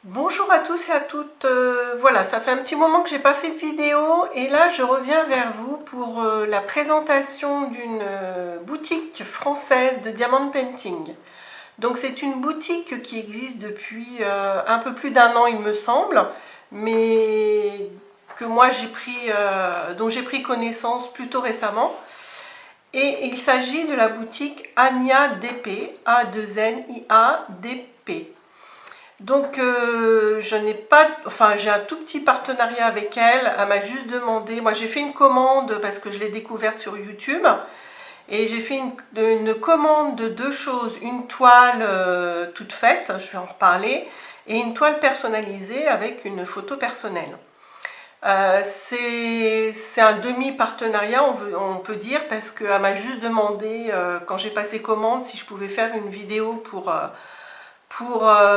Bonjour à tous et à toutes. Voilà, ça fait un petit moment que j'ai pas fait de vidéo et là je reviens vers vous pour la présentation d'une boutique française de diamond painting. Donc c'est une boutique qui existe depuis un peu plus d'un an il me semble, mais que moi dont j'ai pris connaissance plutôt récemment. Et il s'agit de la boutique Ania DP, A2NIA DP. Donc je n'ai pas, enfin j'ai un tout petit partenariat avec elle. Elle m'a juste demandé, moi j'ai fait une commande parce que je l'ai découverte sur YouTube et j'ai fait une commande de deux choses, une toile toute faite, je vais en reparler, et une toile personnalisée avec une photo personnelle. C'est un demi-partenariat, on peut dire, parce qu'elle m'a juste demandé, quand j'ai passé commande, si je pouvais faire une vidéo pour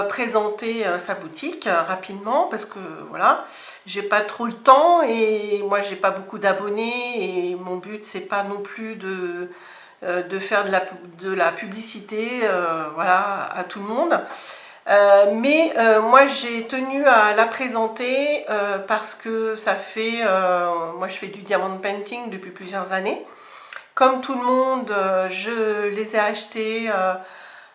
présenter sa boutique rapidement, parce que voilà, j'ai pas trop le temps et moi j'ai pas beaucoup d'abonnés et mon but c'est pas non plus de faire de la publicité voilà, à tout le monde. Mais moi j'ai tenu à la présenter parce que ça fait, moi je fais du diamond painting depuis plusieurs années. Comme tout le monde, je les ai achetés.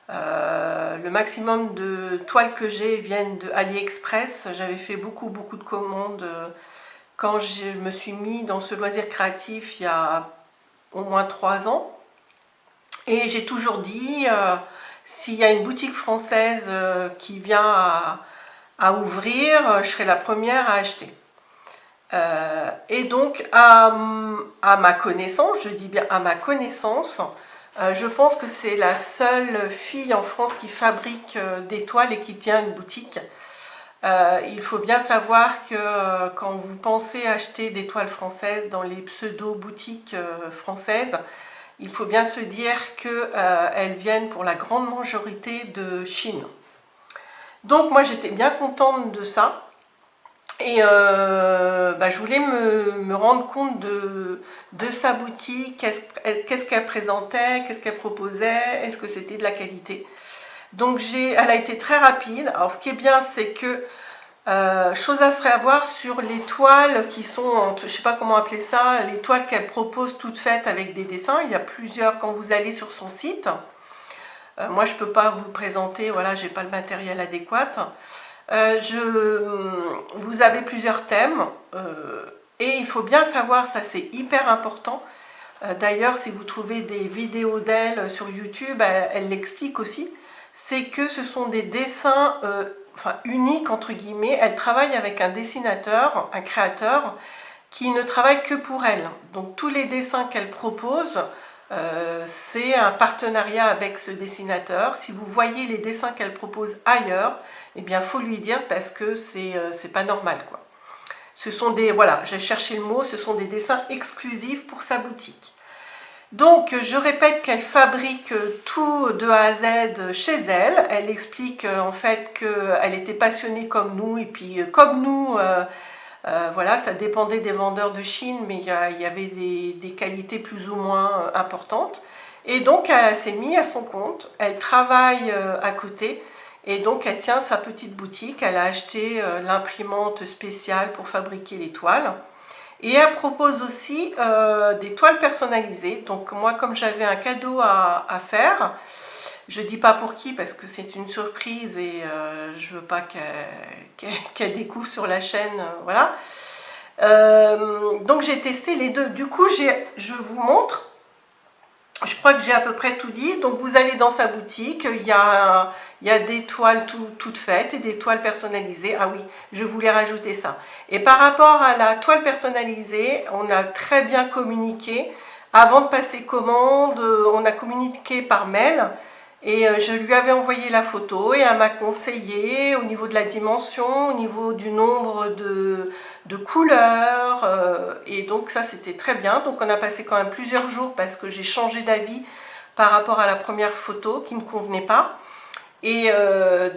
Le maximum de toiles que j'ai viennent de AliExpress. J'avais fait beaucoup de commandes quand je me suis mis dans ce loisir créatif il y a au moins 3 ans. Et j'ai toujours dit, s'il y a une boutique française qui vient à ouvrir, je serai la première à acheter. Et donc, à ma connaissance, je dis bien à ma connaissance, je pense que c'est la seule fille en France qui fabrique des toiles et qui tient une boutique. Il faut bien savoir que quand vous pensez acheter des toiles françaises dans les pseudo-boutiques françaises, il faut bien se dire qu'elles viennent pour la grande majorité de Chine. Donc moi j'étais bien contente de ça. Et je voulais me rendre compte de sa boutique, qu'est-ce qu'elle présentait, qu'est-ce qu'elle proposait, est-ce que c'était de la qualité. Donc elle a été très rapide. Alors ce qui est bien, c'est que, chose à savoir sur les toiles qui sont, je ne sais pas comment appeler ça, les toiles qu'elle propose toutes faites avec des dessins. Il y a plusieurs quand vous allez sur son site. Moi je ne peux pas vous le présenter, voilà, j'ai pas le matériel adéquat. Vous avez plusieurs thèmes et il faut bien savoir, ça c'est hyper important. D'ailleurs, si vous trouvez des vidéos d'elle sur YouTube, elle l'explique aussi. C'est que ce sont des dessins uniques entre guillemets. Elle travaille avec un dessinateur, un créateur qui ne travaille que pour elle. Donc tous les dessins qu'elle propose, c'est un partenariat avec ce dessinateur. Si vous voyez les dessins qu'elle propose ailleurs, eh bien faut lui dire parce que c'est pas normal quoi. Ce sont des, voilà, j'ai cherché le mot, ce sont des dessins exclusifs pour sa boutique. Donc je répète qu'elle fabrique tout de A à Z chez elle. Elle explique en fait qu'elle était passionnée comme nous et puis comme nous, voilà, ça dépendait des vendeurs de Chine, mais il y avait des qualités plus ou moins importantes. Et donc elle s'est mise à son compte, elle travaille à côté. Et donc elle tient sa petite boutique, elle a acheté l'imprimante spéciale pour fabriquer les toiles. Et elle propose aussi des toiles personnalisées. Donc moi comme j'avais un cadeau à faire, je ne dis pas pour qui parce que c'est une surprise et je ne veux pas qu'elle découvre sur la chaîne, voilà. Donc j'ai testé les deux. Du coup je vous montre. Je crois que j'ai à peu près tout dit. Donc vous allez dans sa boutique, il y a des toiles toutes faites et des toiles personnalisées. Ah oui, je voulais rajouter ça. Et par rapport à la toile personnalisée, on a très bien communiqué. Avant de passer commande, on a communiqué par mail. Et je lui avais envoyé la photo et elle m'a conseillé au niveau de la dimension, au niveau du nombre de couleurs. Et donc ça c'était très bien. Donc on a passé quand même plusieurs jours parce que j'ai changé d'avis par rapport à la première photo qui ne me convenait pas. Et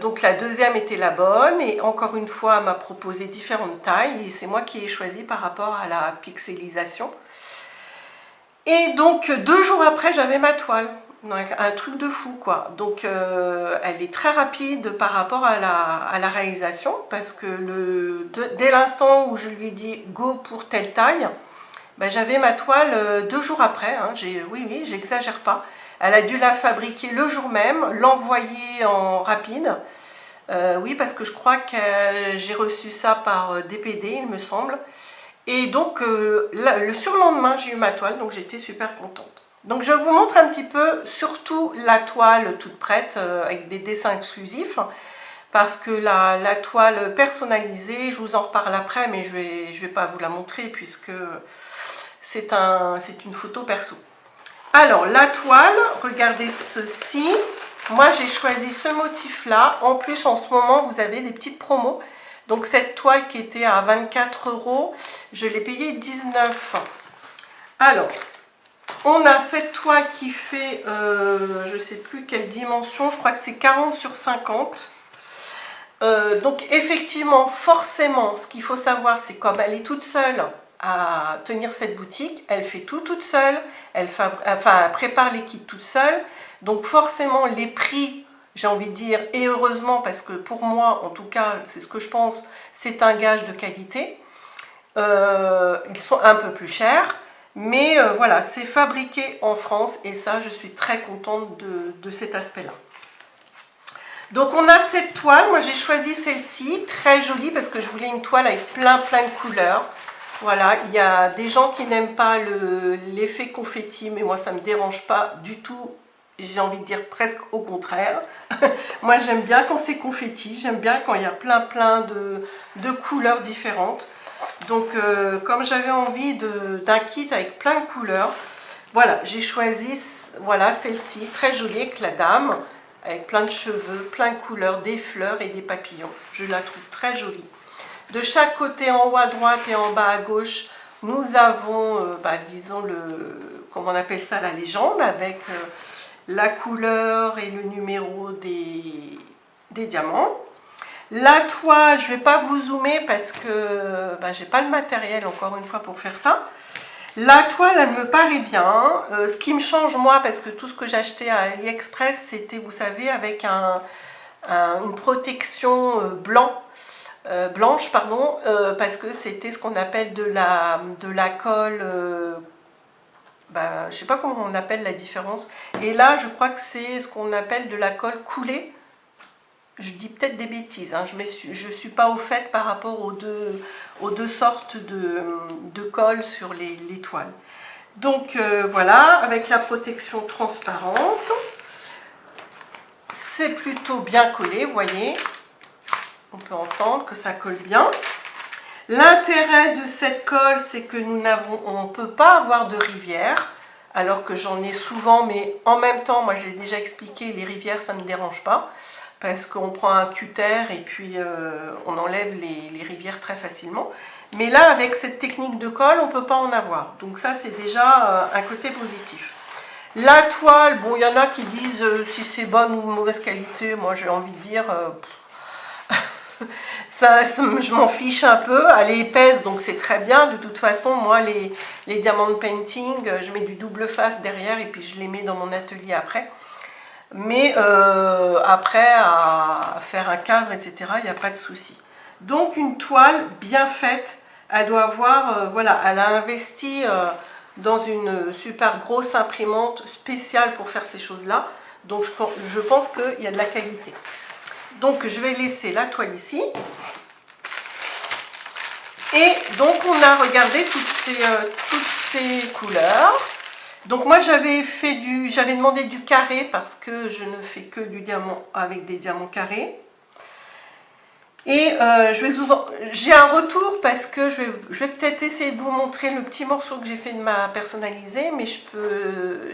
donc la deuxième était la bonne. Et encore une fois elle m'a proposé différentes tailles. Et c'est moi qui ai choisi par rapport à la pixelisation. Et donc 2 jours après j'avais ma toile. Donc, un truc de fou quoi. Donc elle est très rapide par rapport à la réalisation parce que dès l'instant où je lui ai dit go pour telle taille, ben, j'avais ma toile 2 jours après, hein. Oui, j'exagère pas. Elle a dû la fabriquer le jour même, l'envoyer en rapide. Oui, parce que je crois que j'ai reçu ça par DPD, il me semble. Et donc, le surlendemain, j'ai eu ma toile, donc j'étais super contente. Donc, je vous montre un petit peu, surtout la toile toute prête, avec des dessins exclusifs, parce que la toile personnalisée, je vous en reparle après, mais je vais pas vous la montrer, puisque c'est une photo perso. Alors, la toile, regardez ceci. Moi, j'ai choisi ce motif-là. En plus, en ce moment, vous avez des petites promos. Donc, cette toile qui était à 24 €, je l'ai payée 19. Alors, on a cette toile qui fait, je ne sais plus quelle dimension, je crois que c'est 40 sur 50. Donc, effectivement, forcément, ce qu'il faut savoir, c'est comme elle est toute seule à tenir cette boutique, elle fait tout toute seule, elle prépare les kits toute seule. Donc, forcément, les prix, j'ai envie de dire, et heureusement, parce que pour moi, en tout cas, c'est ce que je pense, c'est un gage de qualité. Ils sont un peu plus chers, mais voilà, c'est fabriqué en France et ça, je suis très contente de cet aspect-là. Donc, on a cette toile. Moi, j'ai choisi celle-ci, très jolie, parce que je voulais une toile avec plein de couleurs. Voilà, il y a des gens qui n'aiment pas l'effet confetti, mais moi, ça ne me dérange pas du tout. J'ai envie de dire presque au contraire. Moi, j'aime bien quand c'est confetti, j'aime bien quand il y a plein de couleurs différentes. Donc, comme j'avais envie d'un kit avec plein de couleurs, voilà, j'ai choisi voilà, celle-ci, très jolie avec la dame, avec plein de cheveux, plein de couleurs, des fleurs et des papillons. Je la trouve très jolie. De chaque côté, en haut à droite et en bas à gauche, nous avons, disons, comment on appelle ça, la légende, avec la couleur et le numéro des diamants. La toile, je ne vais pas vous zoomer parce que je n'ai pas le matériel, encore une fois, pour faire ça. La toile, elle me paraît bien. Ce qui me change, moi, parce que tout ce que j'ai acheté à AliExpress, c'était, vous savez, avec une protection blanche, pardon, parce que c'était ce qu'on appelle de la colle, je ne sais pas comment on appelle la différence. Et là, je crois que c'est ce qu'on appelle de la colle coulée. Je dis peut-être des bêtises, hein. Je ne suis pas au fait par rapport aux deux sortes de colle sur les toiles. Donc voilà, avec la protection transparente, c'est plutôt bien collé, vous voyez. On peut entendre que ça colle bien. L'intérêt de cette colle, c'est que on ne peut pas avoir de rivière, alors que j'en ai souvent, mais en même temps, moi j'ai déjà expliqué, les rivières, ça ne me dérange pas, parce qu'on prend un cutter et puis on enlève les rivières très facilement. Mais là, avec cette technique de colle, on ne peut pas en avoir. Donc ça, c'est déjà un côté positif. La toile, bon, il y en a qui disent si c'est bonne ou mauvaise qualité. Moi, j'ai envie de dire... ça, je m'en fiche un peu. Elle est épaisse, donc c'est très bien. De toute façon, moi, les diamant painting, je mets du double face derrière et puis je les mets dans mon atelier après. Mais après, à faire un cadre, etc., il n'y a pas de souci. Donc, une toile bien faite, elle doit avoir, voilà, elle a investi dans une super grosse imprimante spéciale pour faire ces choses-là. Donc, je pense qu'il y a de la qualité. Donc, je vais laisser la toile ici. Et donc, on a regardé toutes ces couleurs. Donc, moi, j'avais demandé du carré parce que je ne fais que du diamant avec des diamants carrés. Et j'ai un retour parce que je vais peut-être essayer de vous montrer le petit morceau que j'ai fait de ma personnalisée, mais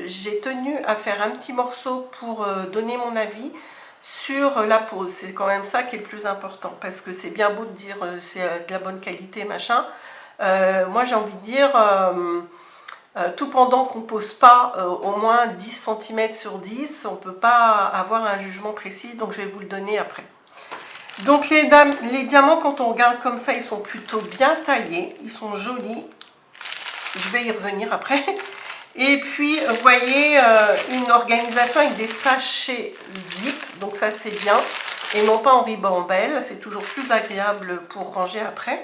j'ai tenu à faire un petit morceau pour donner mon avis sur la pose. C'est quand même ça qui est le plus important, parce que c'est bien beau de dire c'est de la bonne qualité, machin. Moi, j'ai envie de dire, tout pendant qu'on ne pose pas au moins 10 cm sur 10, on ne peut pas avoir un jugement précis, donc je vais vous le donner après. Donc les diamants, quand on regarde comme ça, ils sont plutôt bien taillés, ils sont jolis. Je vais y revenir après. Et puis, vous voyez, une organisation avec des sachets zip, donc ça c'est bien, et non pas en ribambelle, c'est toujours plus agréable pour ranger après.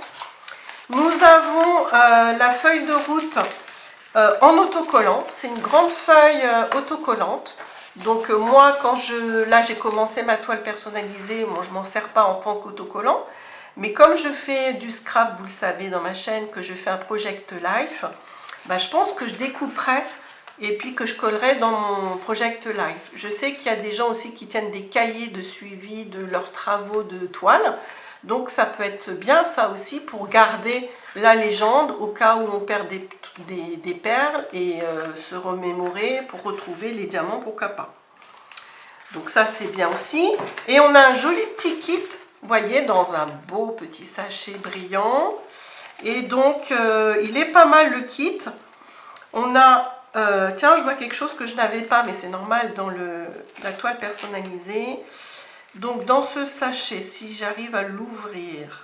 Nous avons la feuille de route en autocollant, c'est une grande feuille autocollante. Donc moi, là j'ai commencé ma toile personnalisée, moi je m'en sers pas en tant qu'autocollant, mais comme je fais du scrap, vous le savez dans ma chaîne, que je fais un Project Life, bah, je pense que je découperai et puis que je collerai dans mon Project Life. Je sais qu'il y a des gens aussi qui tiennent des cahiers de suivi de leurs travaux de toile, donc ça peut être bien ça aussi pour garder la légende au cas où on perd des perles et se remémorer pour retrouver les diamants, pourquoi pas. Donc ça c'est bien aussi. Et on a un joli petit kit, vous voyez, dans un beau petit sachet brillant. Et donc il est pas mal le kit. On a, tiens, je vois quelque chose que je n'avais pas, mais c'est normal dans la toile personnalisée. Donc dans ce sachet, si j'arrive à l'ouvrir,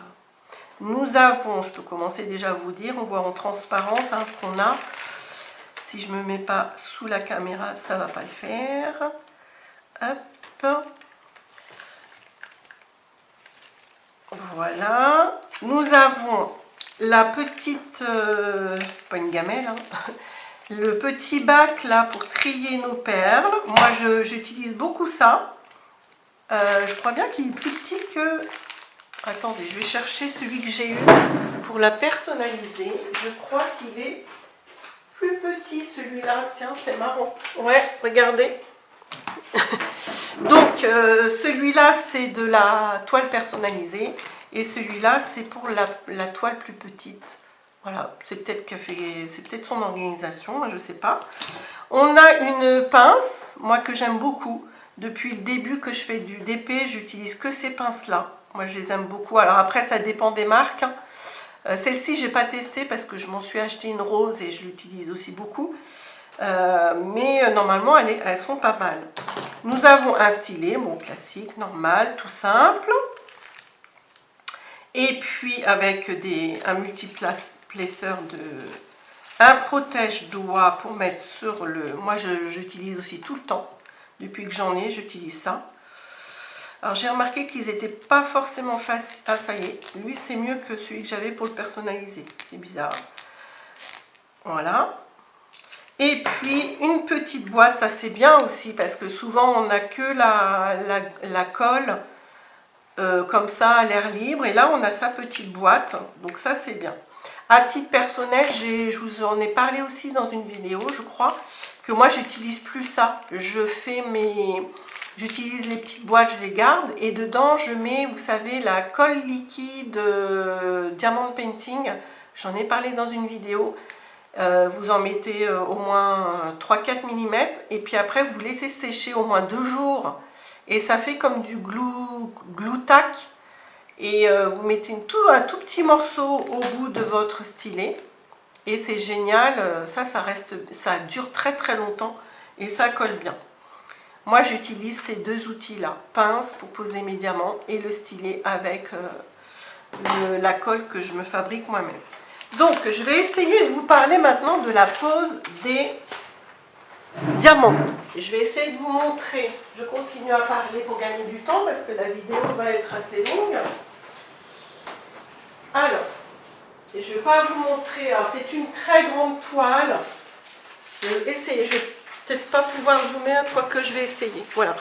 nous avons, je peux commencer déjà à vous dire, on voit en transparence hein, ce qu'on a. Si je ne me mets pas sous la caméra, ça ne va pas le faire. Hop. Voilà. Nous avons la petite, c'est pas une gamelle, hein, le petit bac là pour trier nos perles. Moi j'utilise beaucoup ça. Je crois bien qu'il est plus petit que... Attendez, je vais chercher celui que j'ai eu pour la personnaliser. Je crois qu'il est plus petit celui-là. Tiens, c'est marrant. Ouais, regardez. Donc, celui-là, c'est de la toile personnalisée. Et celui-là, c'est pour la toile plus petite. Voilà, c'est peut-être son organisation, je ne sais pas. On a une pince, moi que j'aime beaucoup. Depuis le début que je fais du DP, j'utilise que ces pinces-là. Moi, je les aime beaucoup. Alors après, ça dépend des marques. Celle-ci, je n'ai pas testé parce que je m'en suis acheté une rose et je l'utilise aussi beaucoup. Mais normalement, elles sont pas mal. Nous avons un stylet, bon, classique, normal, tout simple. Et puis, avec un multiplaceur un protège-doigt pour mettre sur le... Moi, j'utilise aussi tout le temps. Depuis que j'en ai, j'utilise ça. Alors, j'ai remarqué qu'ils n'étaient pas forcément faciles. Ah, ça y est. Lui, c'est mieux que celui que j'avais pour le personnaliser. C'est bizarre. Voilà. Et puis, une petite boîte. Ça, c'est bien aussi parce que souvent, on n'a que la colle comme ça, à l'air libre. Et là, on a sa petite boîte. Donc, ça, c'est bien. À titre personnel, je vous en ai parlé aussi dans une vidéo, je crois, que moi, j'utilise plus ça. J'utilise les petites boîtes, je les garde. Et dedans, je mets, vous savez, la colle liquide Diamond Painting. J'en ai parlé dans une vidéo. Vous en mettez au moins 3-4 mm. Et puis après, vous laissez sécher au moins 2 jours. Et ça fait comme du glue tack. Et vous mettez un tout petit morceau au bout de votre stylet. Et c'est génial. Ça dure très très longtemps. Et ça colle bien. Moi, j'utilise ces deux outils-là. Pince pour poser mes diamants et le stylet avec la colle que je me fabrique moi-même. Donc, je vais essayer de vous parler maintenant de la pose des diamants. Je vais essayer de vous montrer. Je continue à parler pour gagner du temps parce que la vidéo va être assez longue. Alors, je ne vais pas vous montrer. Alors, c'est une très grande toile. Je vais essayer. Je vais peut-être pas pouvoir zoomer, quoique je vais essayer. Voilà.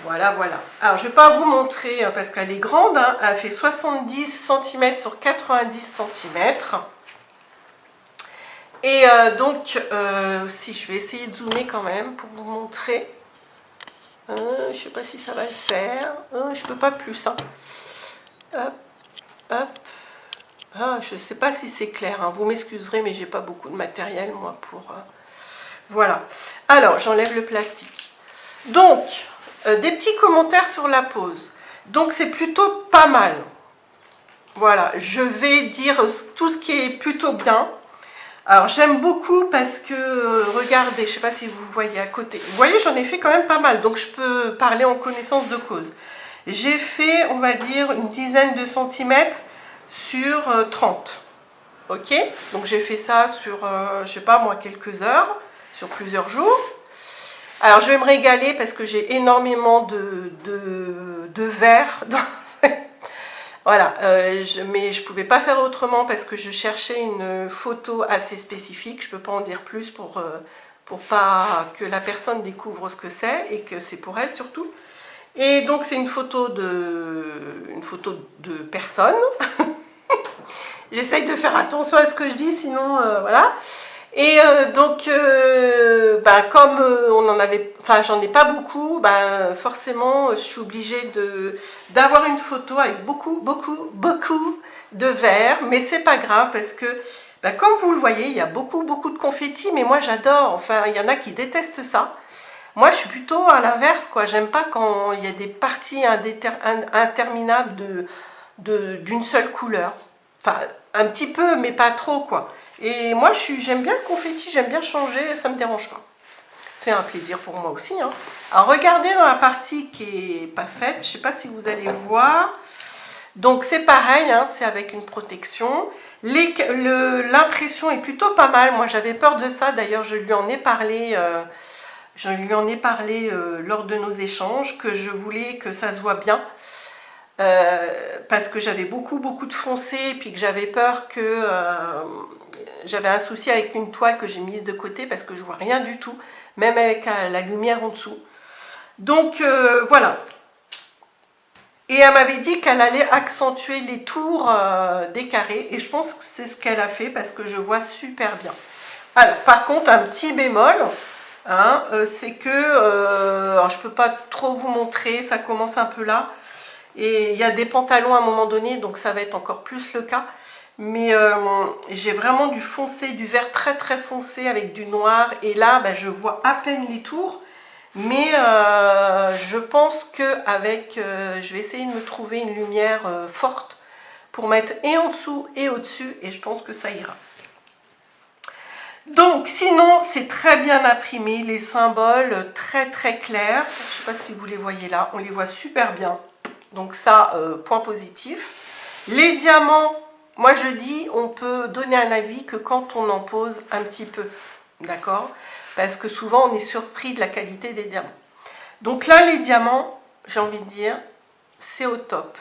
Voilà. Alors, je ne vais pas vous montrer parce qu'elle est grande. Hein. Elle fait 70 cm sur 90 cm. Et donc, si je vais essayer de zoomer quand même pour vous montrer. Je ne sais pas si ça va le faire. Je ne peux pas plus. Hein. Hop. Ah, je ne sais pas si c'est clair. Hein. Vous m'excuserez, mais j'ai pas beaucoup de matériel, moi, pour... Voilà. Alors, j'enlève le plastique. Donc, des petits commentaires sur la pose. Donc, c'est plutôt pas mal. Voilà. Je vais dire tout ce qui est plutôt bien. Alors, j'aime beaucoup parce que, regardez, je ne sais pas si vous voyez à côté. Vous voyez, j'en ai fait quand même pas mal. Donc, je peux parler en connaissance de cause. J'ai fait, on va dire, une dizaine de centimètres sur 30. Ok, donc j'ai fait ça sur, je sais pas moi, quelques heures, sur plusieurs jours. Alors je vais me régaler parce que j'ai énormément de verre. Voilà, mais je ne pouvais pas faire autrement parce que je cherchais une photo assez spécifique. Je ne peux pas en dire plus pour pas que la personne découvre ce que c'est et que c'est pour elle surtout. Et donc c'est une photo de personne. J'essaye de faire attention à ce que je dis, sinon voilà. Et donc, comme on en avait, enfin j'en ai pas beaucoup, forcément je suis obligée d'avoir une photo avec beaucoup de verre, mais c'est pas grave parce que, comme vous le voyez, il y a beaucoup de confettis, mais moi j'adore. Enfin, il y en a qui détestent ça. Moi, je suis plutôt à l'inverse, quoi. J'aime pas quand il y a des parties interminables d'une seule couleur. Enfin, un petit peu, mais pas trop, quoi. Et moi, j'aime bien le confetti, j'aime bien changer, ça me dérange pas. C'est un plaisir pour moi aussi, hein. Alors, regardez dans la partie qui est pas faite, je sais pas si vous allez voir. Donc, c'est pareil, hein, c'est avec une protection. L'impression est plutôt pas mal. Moi, j'avais peur de ça. D'ailleurs, je lui en ai parlé... lors de nos échanges que je voulais que ça se voit bien parce que j'avais beaucoup de foncé et puis que j'avais peur que j'avais un souci avec une toile que j'ai mise de côté parce que je vois rien du tout, même avec la lumière en dessous. Donc voilà. Et elle m'avait dit qu'elle allait accentuer les tours des carrés et je pense que c'est ce qu'elle a fait parce que je vois super bien. Alors par contre, un petit bémol, hein, c'est que, alors je ne peux pas trop vous montrer, ça commence un peu là, et il y a des pantalons à un moment donné, donc ça va être encore plus le cas, mais j'ai vraiment du foncé, du vert très foncé avec du noir, et là je vois à peine les tours, mais je pense que je vais essayer de me trouver une lumière forte pour mettre et en dessous et au-dessus, et je pense que ça ira. Donc, sinon, c'est très bien imprimé, les symboles très clairs. Je ne sais pas si vous les voyez là, on les voit super bien. Donc ça, point positif. Les diamants, moi je dis, on peut donner un avis que quand on en pose un petit peu, d'accord? Parce que souvent, on est surpris de la qualité des diamants. Donc là, les diamants, j'ai envie de dire, c'est au top.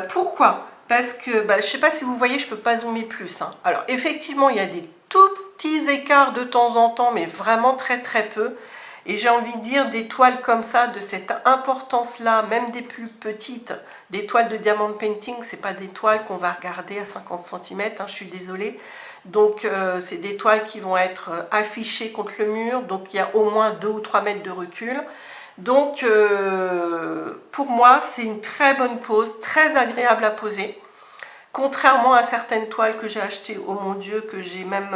Pourquoi? Parce que, je ne sais pas si vous voyez, je ne peux pas zoomer plus, hein. Alors, effectivement, il y a des tout petits écarts de temps en temps, mais vraiment très peu. Et j'ai envie de dire, des toiles comme ça, de cette importance-là, même des plus petites, des toiles de diamond painting, ce n'est pas des toiles qu'on va regarder à 50 cm, hein, je suis désolée. Donc, c'est des toiles qui vont être affichées contre le mur, donc il y a au moins 2 ou 3 mètres de recul. Donc, pour moi, c'est une très bonne pose, très agréable à poser. Contrairement à certaines toiles que j'ai achetées, oh mon Dieu, que j'ai même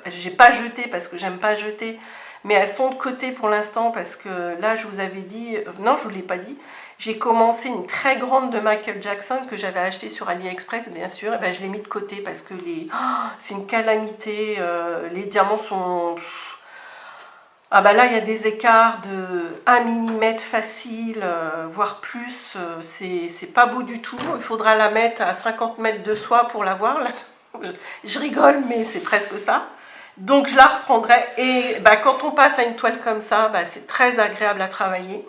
j'ai pas jeté parce que j'aime pas jeter, mais elles sont de côté pour l'instant parce que là, je vous avais dit, non, je vous l'ai pas dit, j'ai commencé une très grande de Michael Jackson que j'avais achetée sur AliExpress, bien sûr, et je l'ai mis de côté parce que c'est une calamité, les diamants sont... Ah là, il y a des écarts de 1 mm facile, voire plus. C'est pas beau du tout. Il faudra la mettre à 50 mètres de soi pour la voir. Là. Je rigole, mais c'est presque ça. Donc, je la reprendrai. Et quand on passe à une toile comme ça, c'est très agréable à travailler.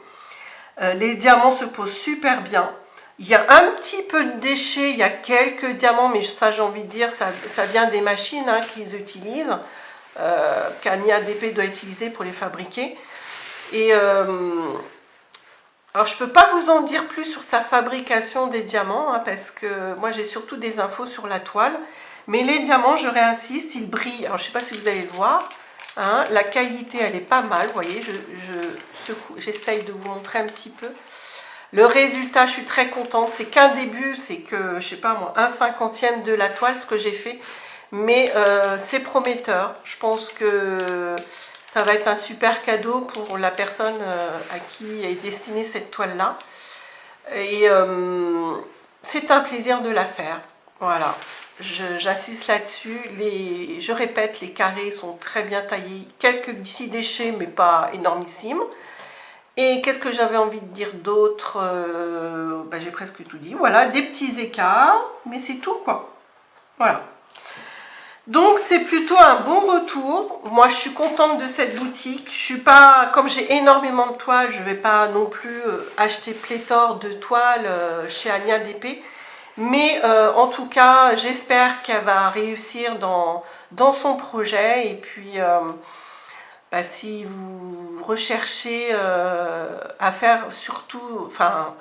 Les diamants se posent super bien. Il y a un petit peu de déchets. Il y a quelques diamants, mais ça, j'ai envie de dire, ça vient des machines qu'ils utilisent. qu'ADP doit utiliser pour les fabriquer. Et alors je ne peux pas vous en dire plus sur sa fabrication des diamants, hein, parce que moi j'ai surtout des infos sur la toile. Mais les diamants, je réinsiste, ils brillent. Alors je ne sais pas si vous allez le voir. Hein, la qualité, elle est pas mal. Vous voyez, j'essaye de vous montrer un petit peu. Le résultat, je suis très contente. C'est qu'un début, c'est que, je sais pas moi, 1/50e de la toile, ce que j'ai fait. Mais c'est prometteur. Je pense que ça va être un super cadeau pour la personne à qui est destinée cette toile-là. Et c'est un plaisir de la faire. Voilà, j'insiste là-dessus. Je répète, les carrés sont très bien taillés. Quelques petits déchets, mais pas énormissimes. Et qu'est-ce que j'avais envie de dire d'autre? J'ai presque tout dit. Voilà, des petits écarts, mais c'est tout, quoi. Voilà. Donc c'est plutôt un bon retour. Moi je suis contente de cette boutique. Je suis pas, comme j'ai énormément de toiles, je vais pas non plus acheter pléthore de toiles chez Agnès d'Épée. Mais en tout cas, j'espère qu'elle va réussir dans son projet. Et puis, bah, si vous recherchez à faire surtout, enfin,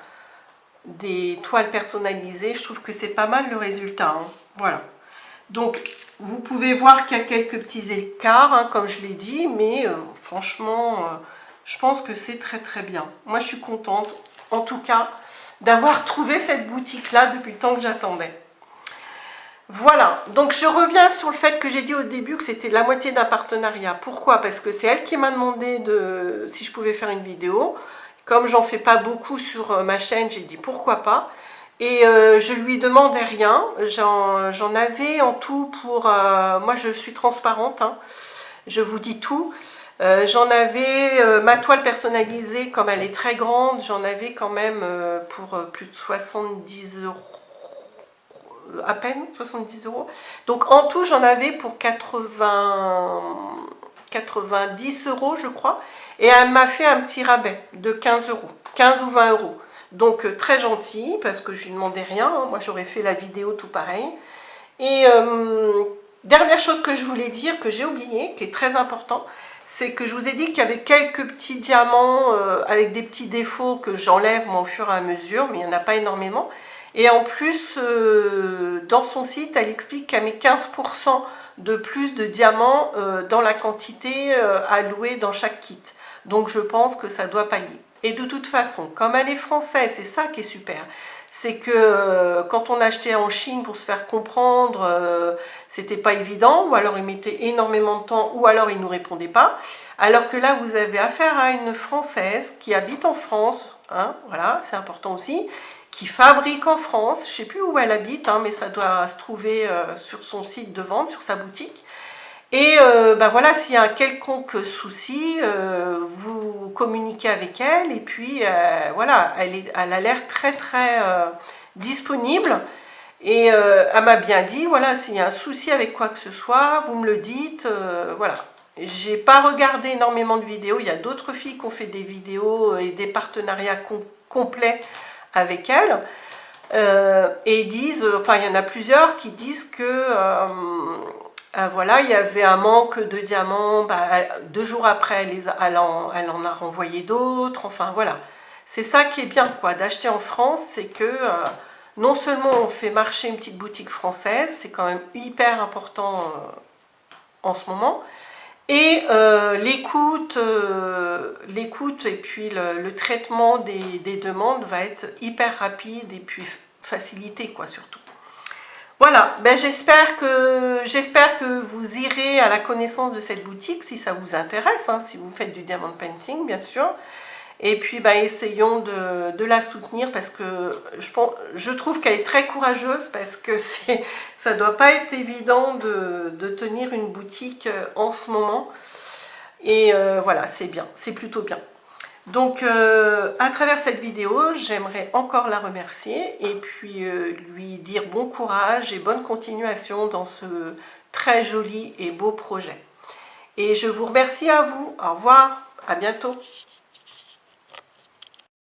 des toiles personnalisées, je trouve que c'est pas mal le résultat. Hein. Voilà. Donc, vous pouvez voir qu'il y a quelques petits écarts, hein, comme je l'ai dit, mais franchement, je pense que c'est très très bien. Moi, je suis contente, en tout cas, d'avoir trouvé cette boutique-là depuis le temps que j'attendais. Voilà, donc je reviens sur le fait que j'ai dit au début que c'était la moitié d'un partenariat. Pourquoi? Parce que c'est elle qui m'a demandé si je pouvais faire une vidéo. Comme j'en fais pas beaucoup sur ma chaîne, j'ai dit pourquoi pas. Et je lui demandais rien. J'en avais en tout pour... moi, je suis transparente, hein, je vous dis tout. J'en avais, ma toile personnalisée, comme elle est très grande, j'en avais quand même pour plus de 70 euros. À peine 70 euros. Donc en tout, j'en avais pour 90 euros, je crois. Et elle m'a fait un petit rabais de 15 euros, 15 ou 20 euros. Donc très gentil, parce que je lui demandais rien. Hein. Moi, j'aurais fait la vidéo tout pareil. Et dernière chose que je voulais dire, que j'ai oublié, qui est très important, c'est que je vous ai dit qu'il y avait quelques petits diamants avec des petits défauts que j'enlève moi au fur et à mesure, mais il n'y en a pas énormément. Et en plus, dans son site, elle explique qu'elle met 15% de plus de diamants dans la quantité allouée dans chaque kit. Donc je pense que ça doit pallier. Et de toute façon, comme elle est française, c'est ça qui est super. C'est que quand on achetait en Chine pour se faire comprendre, c'était pas évident, ou alors ils mettaient énormément de temps, ou alors ils nous répondaient pas. Alors que là, vous avez affaire à une Française qui habite en France, hein, voilà, c'est important aussi, qui fabrique en France, je ne sais plus où elle habite, hein, mais ça doit se trouver sur son site de vente, sur sa boutique. Et ben voilà, s'il y a un quelconque souci, vous communiquez avec elle, et puis voilà, elle a l'air très très disponible. Et elle m'a bien dit, voilà, s'il y a un souci avec quoi que ce soit, vous me le dites, voilà. J'ai pas regardé énormément de vidéos, il y a d'autres filles qui ont fait des vidéos et des partenariats complets avec elle, et ils disent, enfin il y en a plusieurs qui disent que voilà, il y avait un manque de diamants, bah, 2 jours après elle en a renvoyé d'autres, enfin voilà. C'est ça qui est bien quoi, d'acheter en France, c'est que non seulement on fait marcher une petite boutique française, c'est quand même hyper important en ce moment, et l'écoute et puis le traitement des demandes va être hyper rapide et puis facilité quoi surtout. Voilà, ben j'espère que vous irez à la connaissance de cette boutique si ça vous intéresse, hein, si vous faites du diamond painting bien sûr. Et puis ben, essayons de la soutenir parce que je trouve qu'elle est très courageuse parce que ça ne doit pas être évident de tenir une boutique en ce moment. Et voilà, c'est bien, c'est plutôt bien. Donc à travers cette vidéo, j'aimerais encore la remercier et puis lui dire bon courage et bonne continuation dans ce très joli et beau projet. Et je vous remercie à vous. Au revoir, à bientôt.